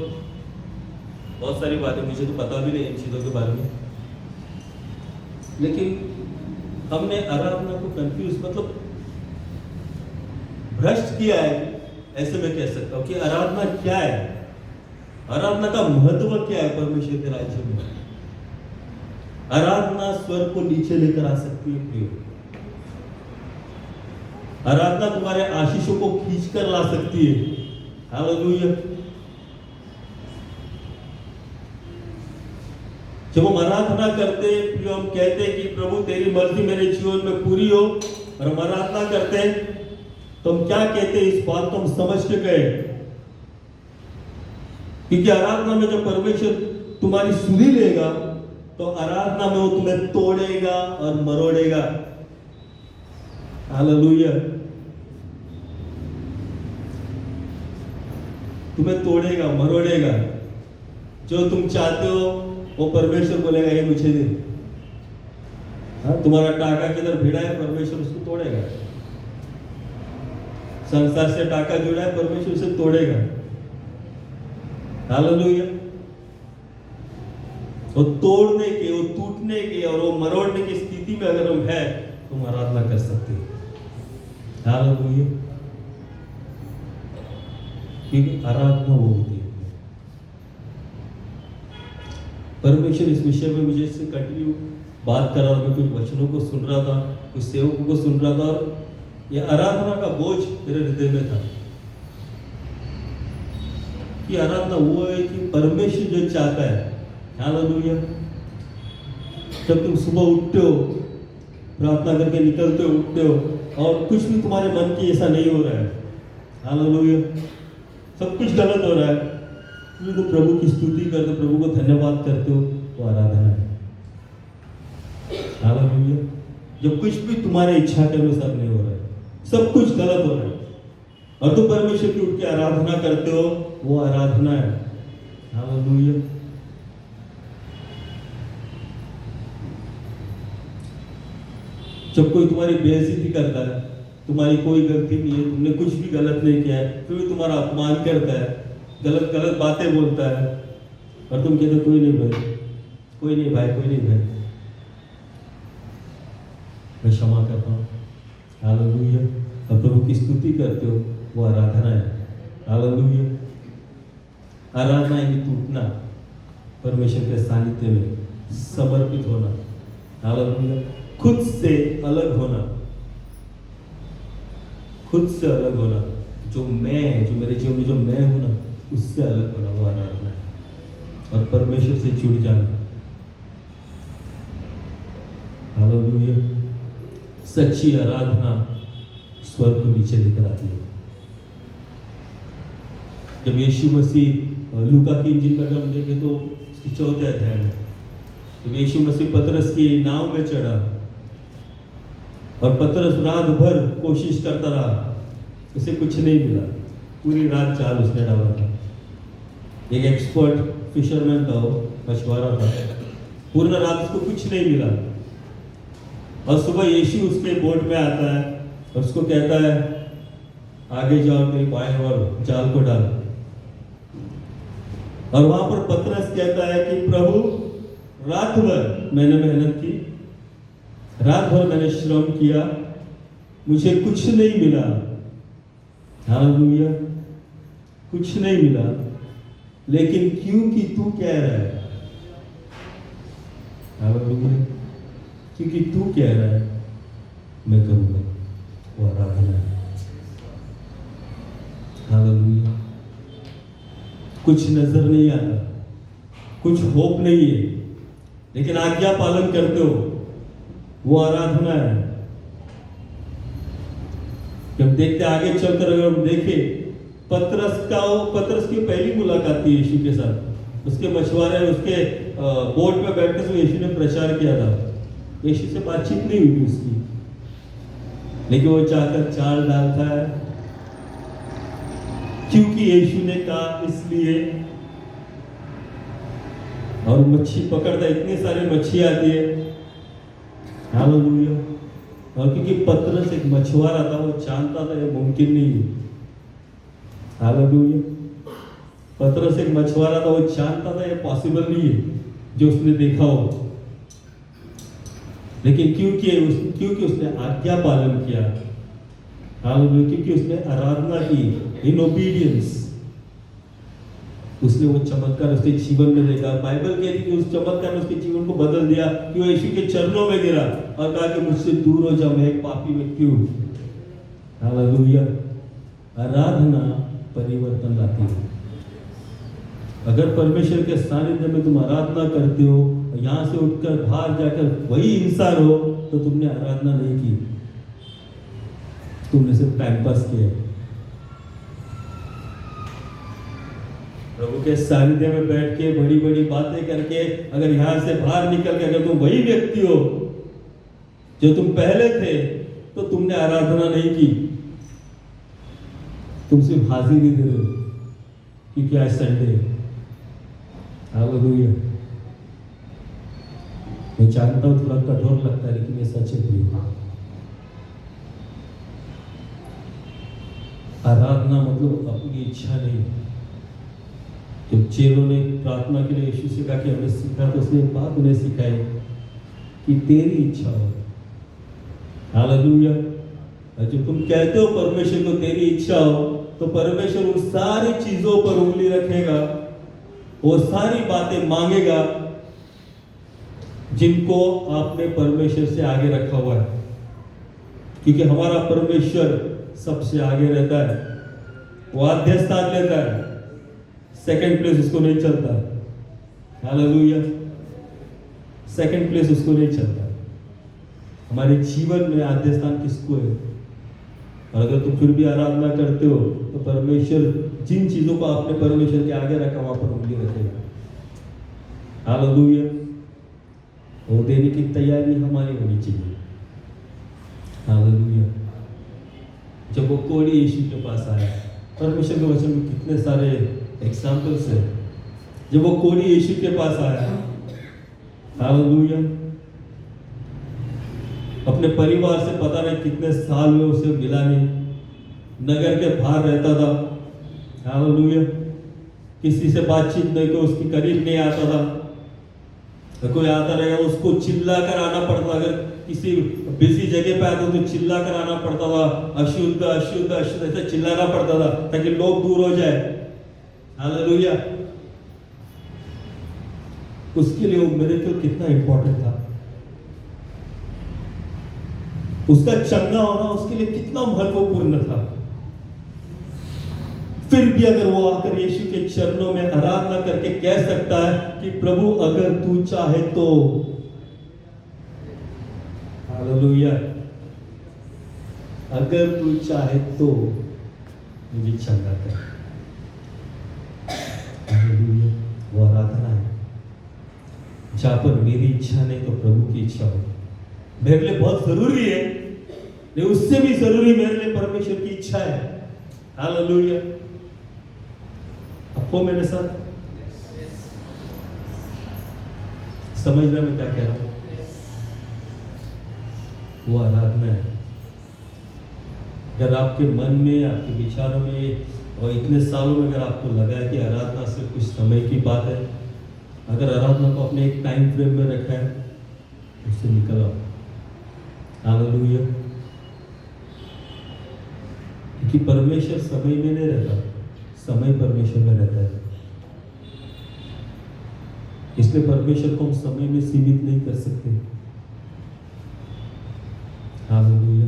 Speaker 1: बहुत सारी बातें, मुझे तो पता भी नहीं इन चीजों के बारे में, लेकिन हमने आराधना को कंफ्यूज, मतलब भ्रष्ट किया है। ऐसे मैं कह सकता हूं कि आराधना क्या है, आराधना का महत्व क्या है परमेश्वर के राज्य में। आराधना स्वर को नीचे लेकर आ सकती है प्रियो। आराधना तुम्हारे आशीषों को खींच कर ला सकती है। हालेलुया, जब हम आराधना करते हैं प्रियो, हम कहते हैं कि प्रभु तेरी मर्जी मेरे जीवन में पूरी हो, और हम आराधना करते हैं तो हम क्या कहते हैं, इस बात को हम समझ के गए। क्योंकि आराधना में जब परमेश्वर तुम्हारी सुनी लेगा तो आराधना में वो तुम्हें तोड़ेगा और मरोड़ेगा। हालेलुया, तुम्हें तोड़ेगा मरोड़ेगा। जो तुम चाहते हो वो परमेश्वर बोलेगा ये मुझे दे। हाँ, तुम्हारा टाका किधर भिड़ा है, परमेश्वर उसको तोड़ेगा। संसार से टाका जुड़ा है, परमेश्वर उसे तोड़ेगा। हालेलुया, वो तोड़ने के, वो टूटने के और वो मरोड़ने की स्थिति में अगर हम है तो हम आराधना कर सकते हैं। हालेलुया, क्योंकि आराधना वो होती है। परमेश्वर इस विषय में मुझे इससे कंटिन्यू बात कर रहा था। मैं कुछ वचनों को सुन रहा था, कुछ सेवकों को सुन रहा था, और ये आराधना का बोझ मेरे हृदय में था कि आराधना वो है कि परमेश्वर जो चाहता है। हालेलुया, जब तुम सुबह उठते हो, प्रार्थना करके निकलते हो, उठते हो और कुछ भी तुम्हारे मन की ऐसा नहीं हो रहा है, हालेलुया, सब कुछ गलत हो रहा है, तो प्रभु की स्तुति करते हो, प्रभु को धन्यवाद करते हो, तो आराधना है। हालेलुया, जब कुछ भी तुम्हारे इच्छा के अनुसार नहीं हो रहा है, सब कुछ गलत हो रहा है, और तुम परमेश्वर की उठ के आराधना करते हो, वो आराधना है। हालेलुया, जब कोई तुम्हारी बेइज्जती करता है, तुम्हारी कोई गलती नहीं है, तुमने कुछ भी गलत नहीं किया है, फिर भी तुम्हारा अपमान करता है, गलत गलत बातें बोलता है, और तुम कहते कोई नहीं भाई, कोई नहीं भाई, कोई नहीं भाई, मैं क्षमा करता हूँ। हालेलुया, और प्रभु की स्तुति करते हो, वो आराधना है। हालेलुया, आराधना ही टूटना, परमेश्वर के सानिध्य में समर्पित होना। हालेलुया। खुद से अलग होना, खुद से अलग होना, जो मेरे जीवन में जो मैं हूं ना, उससे अलग होना, वो आराधना है। और परमेश्वर से जुड़ जाना। हालेलुया। सच्ची आराधना स्वर्ग को नीचे लेकर आती है। जब यीशु मसीह लूका की इंजील में हम देखें तो उसके 4 अध्याय में जब यीशु मसीह पतरस की नाव में चढ़ा और पतरस रात भर कोशिश करता रहा, उसे कुछ नहीं मिला। पूरी रात जाल उसने डाला था। एक एक्सपर्ट फिशरमैन था, वो मछुआरा था। पूर्ण रात उसको कुछ नहीं मिला। और सुबह यीशु उसके बोट में आता है और उसको कहता है, आगे जाओ, तेरी बाएं और जाल को डाल। और वहां पर पतरस कहता है कि प्रभु, रात भर मैंने मेहनत की, रात भर मैंने श्रम किया, मुझे कुछ नहीं मिला। हालेलुया। कुछ नहीं मिला, लेकिन क्योंकि तू कह रहा है, हालेलुया, क्योंकि तू कह रहा है, मैं करूंगा। वो आराधना है। हालेलुया। कुछ नजर नहीं आता, कुछ होप नहीं है, लेकिन आज्ञा पालन करते हो, वो आराधना है। जब देखते आगे चलकर अगर हम देखें, पतरस की पहली मुलाकात थी यीशु के साथ। उसके मछुआरे उसके बोट में बैठकर से यीशु ने प्रचार किया था। यीशु से बातचीत नहीं हुई उसकी, लेकिन वो जाकर जाल डालता है, क्योंकि यीशु ने कहा, इसलिए। और मच्छी पकड़ता, इतनी सारी मच्छी आती है। हालेलुया। और क्योंकि पतरस एक मछुआरा था, वो जानता था ये मुमकिन नहीं है। हालेलुया। पतरस एक मछुआरा था, वो जानता था ये पॉसिबल नहीं है जो उसने देखा हो, लेकिन क्योंकि उसने आज्ञा पालन किया, हालेलुया, क्योंकि उसने आराधना की इन ओबीडियंस, उसने वो चमत्कार उसके जीवन में देखा। बाइबल कहती है कि उस चमत्कार ने उसके जीवन को बदल दिया कि वो यीशु के चरणों में गिरा और कहा कि मुझसे दूर हो जा, मैं एक पापी व्यक्ति हूं। हालेलुया। आराधना परिवर्तन लाती है। अगर परमेश्वर के सानिध्य में तुम आराधना करते हो, यहां से उठकर बाहर जाकर वही इंसान हो, तो तुमने आराधना नहीं की, तुमने सिर्फ टाइम पास किया। प्रभु के सानिध्य में बैठ के बड़ी बड़ी बातें करके अगर यहां से बाहर निकल के अगर तुम वही व्यक्ति हो जो तुम पहले थे, तो तुमने आराधना नहीं की, तुम सिर्फ हाजिरी दे रहे हो क्योंकि आज संडे है। हालेलुया। मैं जानता हूं थोड़ा कठोर लगता है, लेकिन ये सच है। आराधना मतलब अपनी इच्छा नहीं। जब चेलों ने प्रार्थना के लिए यीशु से कहा कि हमें सीखा, तो उसने बात उन्हें सिखाई कि तेरी इच्छा हो। हालेलुया। जब तुम कहते हो परमेश्वर को तेरी इच्छा हो, तो परमेश्वर उन सारी चीजों पर उंगली रखेगा, वो सारी बातें मांगेगा जिनको आपने परमेश्वर से आगे रखा हुआ है, क्योंकि हमारा परमेश्वर सबसे आगे रहता है। वो आद्य स्थान लेता है, सेकंड प्लेस उसको नहीं चलता। हालेलुया। सेकंड प्लेस उसको नहीं चलता। हमारे जीवन में आद्य स्थान किसको है? और अगर तुम फिर भी आराधना करते हो, तो परमेश्वर जिन चीजों को आपने परमेश्वर के आगे रखा, वहां पर उंगली रखेगा। हालेलुया। वो देने की तैयारी हमारी होनी चाहिए। हालेलुया। जब वो कोढ़ी यीशु के पास आया, परमेश्वर के वचन में कितने सारे एग्जाम्पल्स है। जब वो कोढ़ी यीशु के पास आया, हालेलुया, अपने परिवार से पता नहीं कितने साल में उसे मिला नहीं, नगर के बाहर रहता था। हालेलुया। किसी से बातचीत नहीं, कोई उसके करीब नहीं आता था। कोई आता रहेगा उसको चिल्ला कर आना पड़ता। अगर किसी बिजी जगह पे आता तो चिल्ला कर आना पड़ता था, अशुद्ध अशुद्ध अशुद्ध ऐसा चिल्लाना पड़ता था ताकि लोग दूर हो जाए। हालेलुया। उसके लिए वो मिरेकल कितना इंपॉर्टेंट था। उसका चंगा होना उसके लिए कितना महत्वपूर्ण था। फिर भी अगर वो आकर यीशु के चरणों में आराधना करके कह सकता है कि प्रभु अगर तू चाहे तो, हालेलुया, अगर तू चाहे तो मुझे चंगा कर। हालेलुया, वो आराधना है जहां पर मेरी इच्छा नहीं तो प्रभु की इच्छा हो। मेरे लिए बहुत जरूरी है, लेकिन उससे भी जरूरी मेरे लिए परमेश्वर की इच्छा है। हालेलुया, आपको मेरे साथ समझ रहे मैं क्या कह रहा हूं? वो आराधना है। अगर आपके मन में, आपके विचारों में और इतने सालों में अगर आपको लगा है कि आराधना सिर्फ कुछ समय की बात है, अगर आराधना को अपने एक टाइम फ्रेम में रखा है, उससे निकल आओ। हालेलुया, क्योंकि परमेश्वर समय में नहीं रहता, समय परमेश्वर में रहता है। इसलिए परमेश्वर को हम समय में सीमित नहीं कर सकते। हालेलुया,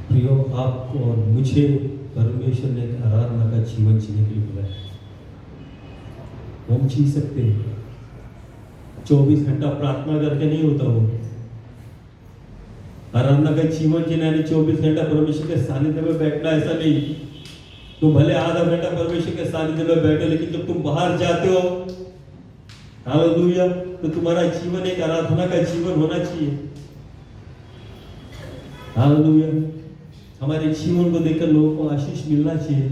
Speaker 1: प्रियो, आपको और मुझे परमेश्वर ने एक आराधना का जीवन जीने के लिए बुलाया। हम जी सकते हैं, 24 घंटा प्रार्थना करके नहीं होता वो। आराधना का जीवन जीना यानी 24 घंटा परमेश्वर के सानिध्य में बैठना, ऐसा नहीं। तुम भले आधा घंटा परमेश्वर के सानिध्य में बैठो, लेकिन जब तुम बाहर जाते हो, हालेलुया, तो तुम्हारा जीवन एक आराधना का जीवन होना चाहिए। हालेलुया, हमारे जीवन को देखकर लोगों को आशीष मिलना चाहिए।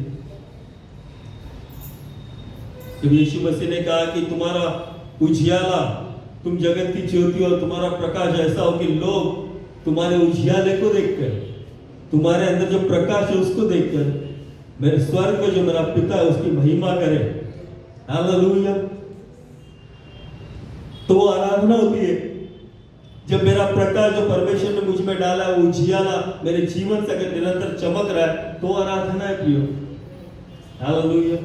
Speaker 1: तो यीशु मसीह ने कहा कि तुम्हारा उजियाला, तुम जगत की ज्योति और तुम्हारा प्रकाश ऐसा हो कि लोग तुम्हारे उजियाले को देखकर, तुम्हारे अंदर जो प्रकाश है उसको देखकर मेरे स्वर्ग में जो मेरा पिता है उसकी महिमा करे। हालेलुया, तो वो आराधना होती है जब मेरा प्रकाश जो परमेश्वर ने मुझ में डाला है, उजियाला मेरे जीवन से अगर निरंतर चमक रहा है, तो आराधना है प्रियो। हालेलुया,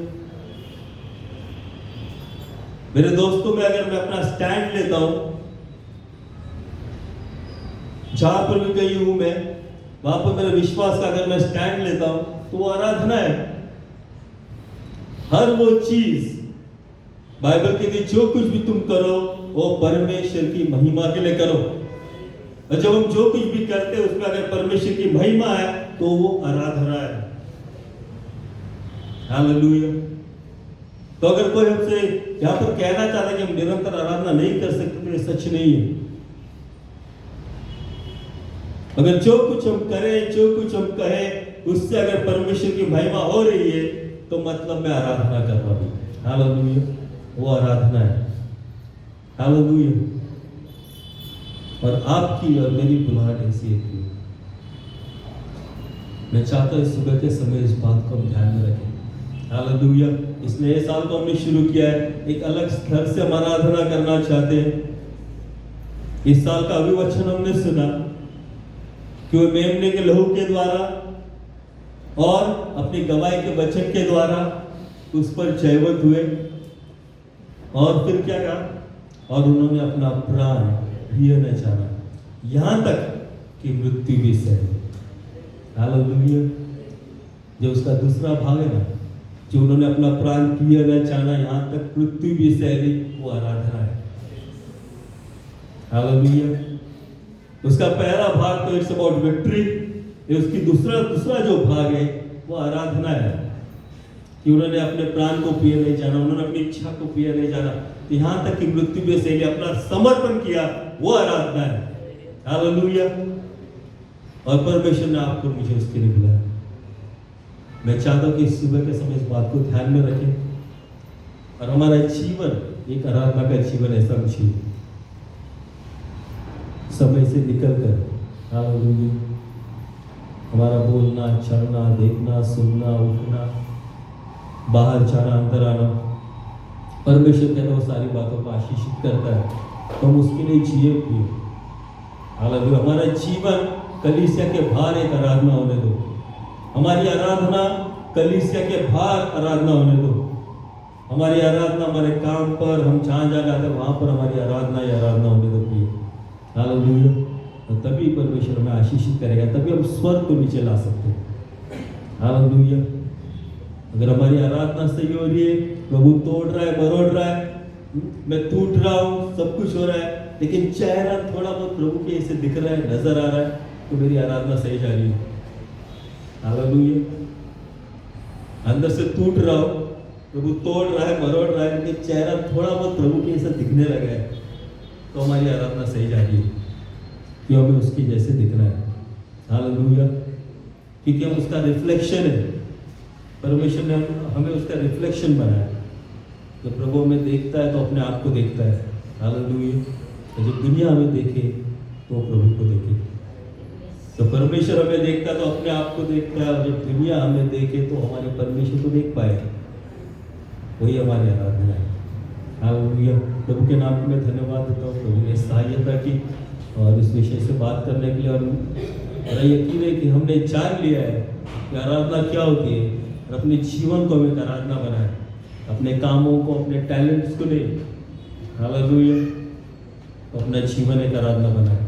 Speaker 1: मेरे दोस्तों में अगर मैं अपना स्टैंड लेता हूं, जहां पर भी कहीं हूं मैं, वहां पर मेरे विश्वास का अगर मैं स्टैंड लेता हूं, तो वो आराधना है। हर वो चीज बाइबल कहती है, जो कुछ भी तुम करो वो परमेश्वर की महिमा के लिए करो। और जब हम जो कुछ भी करते हैं उसमें अगर परमेश्वर की महिमा है तो वो आराधना है। हालेलुया, तो अगर कोई हमसे यहां पर कहना चाहता है कि हम निरंतर आराधना नहीं कर सकते, तो ये सच नहीं है। अगर जो कुछ हम करें, जो कुछ हम कहें, उससे अगर परमेश्वर की महिमा हो रही है, तो मतलब मैं आराधना कर रहा हूं। हालेलुया, वो आराधना है। हालेलुया, और आपकी और मेरी बुलाहट ऐसी है कि मैं चाहता हूं इस सुबह के समय इस बात को हम ध्यान में रखें। हालेलुया, इस नए साल को हमने शुरू किया है, एक अलग स्तर से हम आराधना करना चाहते हैं। इस साल का अभिवचन हमने सुना कि वो मेमने के लहू के द्वारा और अपनी गवाही के वचन के द्वारा उस पर जयवंत हुए, और फिर क्या कहा, और उन्होंने अपना प्राण भी न जाना, यहां तक कि मृत्यु भी सही। हालेलुया, जो उसका दूसरा भाग है ना, जो उन्होंने अपना प्राण किया न जाना, यहां तक मृत्यु भी सहली, वो आराधना है। हालेलुया, उसका पहला भाग तो इट्स अबाउट विक्ट्री, उसकी दूसरा जो भाग है वो आराधना है कि उन्होंने अपने प्राण को पिए नहीं जाना, उन्होंने अपनी इच्छा को पिए नहीं जाना, यहां तक कि मृत्यु भी सहली, अपना समर्पण किया, वो आराधना है। हालेलुया, और परमेश्वर ने आपको मुझे उसके लिए बुलाया। मैं चाहता हूं कि इस सुबह के समय इस बात को ध्यान में रखें और हमारा जीवन एक आराधना का जीवन ऐसा चाहिए, समय से निकलकर। हालेलुया, हमारा बोलना, चलना, देखना, सुनना, उठना, बाहर जाना, अंदर आना, परमेश्वर कहता है वो सारी बातों को आशीषित करता है, तो हम उसके लिए जिए भी। हालेलुया, हमारा जीवन कलीसिया के बाहर एक आराधना होने दो, हमारी आराधना कलीसिया के बाहर आराधना होने दो, हमारी आराधना हमारे काम पर, हम जहाँ जहाँ जाते हैं वहाँ पर हमारी आराधना ही आराधना होने दो प्रिय। हालेलुया, और तभी परमेश्वर हमें आशीषित करेगा, तभी हम स्वर्ग को नीचे ला सकते हैं। हालेलुया। अगर हमारी आराधना सही हो रही है, प्रभु तोड़ रहा है, मरोड़ रहा है, मैं टूट रहा हूँ, सब कुछ हो रहा है, लेकिन चेहरा थोड़ा बहुत प्रभु के ऐसे दिख रहा है, नजर आ रहा है, तो मेरी आराधना सही जा रही है। हालेलुया। अंदर से टूट रहा हो, प्रभु तोड़ रहा है, मरोड़ रहा है, लेकिन चेहरा थोड़ा बहुत प्रभु के ऐसा दिखने लगा है, तो हमारी आराधना सही जा रही है, क्यों हमें उसके जैसे दिखना है। हालेलुया। क्योंकि हम उसका रिफ्लेक्शन है, परमेश्वर ने हमें उसका रिफ्लेक्शन बनाया। जब प्रभु हमें देखता है तो अपने आप को देखता है। हालेलुया। तो जब दुनिया हमें देखे तो प्रभु को देखे। तो परमेश्वर हमें देखता है तो अपने आप को देखता है, और जब दुनिया हमें देखे तो हमारे परमेश्वर को देख पाए। वही हमारी आराधना है। हालेलुया। प्रभु के नाम में धन्यवाद देता हूँ, प्रभु ने सहायता की और इस विषय से बात करने के लिए। और मेरा यकीन है कि हमने जान लिया है कि आराधना क्या होती है, और अपने जीवन को हमें आराधना बनाए, अपने कामों को, अपने टैलेंट्स को नहीं, हालेलुया, अपना जीवन एक आराधना बनाए।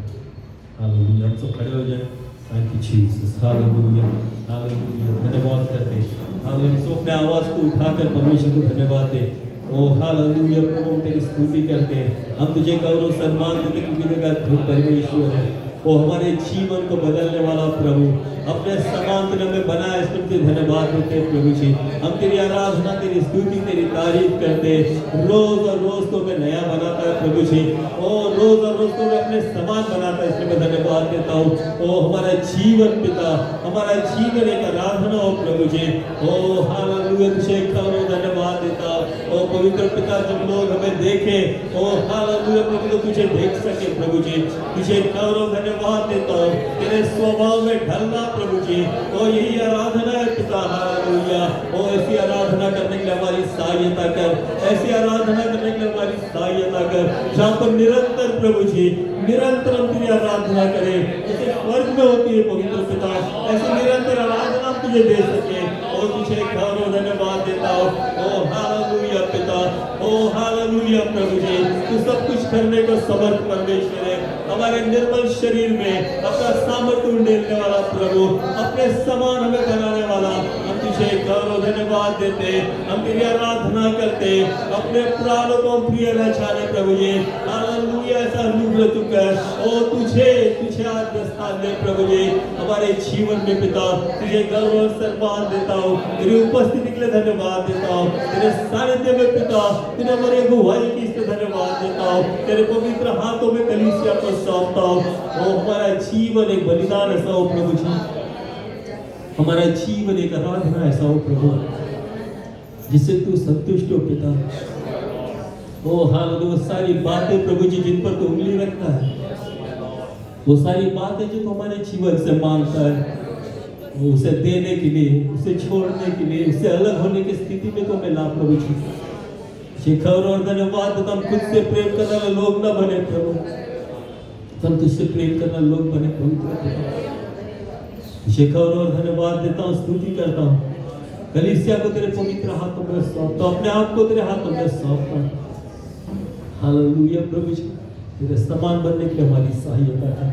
Speaker 1: हालेलुया। हम सब खड़े हो जाए। Thank you Jesus. Hallelujah. Hallelujah. धन्यवाद करते हैं। हालेलुया। तो अपने आवाज को उठाकर परमेश्वर को धन्यवाद दे। ओ हालेलुया। प्रभु हम तेरी स्तुति करते हैं, हम तुझे गौरव सम्मान देते, क्योंकि तेरा धूप परमेश्वर है। वो हमारे जीवन को बदलने वाला प्रभु, अपने समान में बनाया, इस पर तेरे धन्यवाद देते हैं प्रभु जी। हम तेरी आराधना, तेरी स्तुति, तेरी तारीफ करते हैं। रोज और रोज को मैं नया बनाता है प्रभु जी। ओ रोज और रोज को मैं अपने समान बनाता है, इसलिए मैं धन्यवाद देता हूँ। ओ हमारा जीवन पिता, हमारा जीवन एक आराधना हो प्रभु जी। ओ हालेलुया। तुझे करो धन्यवाद देता हूँ। ओ पवित्र पिता, जब लोग हमें देखे, ओ हालेलुया प्रभु, तो तुझे देख सके प्रभु जी। तुझे करो धन्यवाद देता हूँ। तेरे स्वभाव में ढलना प्रभु जी, ओ यही आराधना है पिता। हालेलुया। ओ ऐसी आराधना करने के लिए हमारी सहायता कर, ऐसी आराधना करने के लिए हमारी सहायता कर, जहाँ पर निरंतर प्रभु जी, निरंतर हम तेरी आराधना करें, जैसे स्वर्ग में होती है पवित्र पिता, ऐसी निरंतर आराधना हम तुझे दे सके। और तुझे करो धन्यवाद देता हूँ। ओ हालेलुया पिता। ओ हालेलुया प्रभु जी, तू सब कुछ करने को समर्थ परमेश्वर है। हमारे निर्मल शरीर में अपना सामर्थ्य उंडेलने वाला प्रभु, अपने समान हमें बनाने वाला, हम तुझे गौरव धन्यवाद देते, हम तेरी आराधना करते, अपने प्राणों को हम प्रिय रचाने प्रभु जी। हालेलुया। ऐसा अनुग्रह तू कर। ओ तुझे आज स्थान दे प्रभु जी हमारे जीवन में पिता। तुझे गौरव और सम्मान देता हूँ, तेरी उपस्थिति के लिए धन्यवाद देता हूँ, तेरे सानिध्य में पिता तूने हमारी अगुवाई की, इसलिए धन्यवाद देता हूँ। तेरे पवित्र हाथों में कलीसिया को सौंपता हूँ। ओ हमारा जीवन एक बलिदान ऐसा हो प्रभु जी, हमारा जीवन एक आराधना ऐसा हो प्रभु, जिससे तू संतुष्ट हो पिता। ओ हालेलुया। सारी बातें प्रभु जी जिन पर तू उंगली रखता है, वो सारी बातें जो तू हमारे जीवन से मांगता है, वो उसे देने के लिए, उसे छोड़ने के लिए, उससे अलग होने की स्थिति में तो मैं ला प्रभु जी। शिखर और धन्यवाद देता, हम खुद से प्रेम करने वाले लोग ना बने प्रभु, हम तुझसे प्रेम करने वाले लोग बने प्रभु। शिखर और धन्यवाद देता हूँ, स्तुति करता हूँ। कलीसिया को तेरे पवित्र हाथों में सौंपता हूँ, अपने आप को तेरे हाथों में सौंपता हूँ। हालेलुया प्रभु जी, तेरे समान बनने के लिए हमारी सहायता है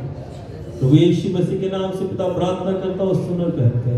Speaker 1: प्रभु। यीशु मसीह के नाम से पिता प्रार्थना करता हूँ, सुन और ग्रहण कर।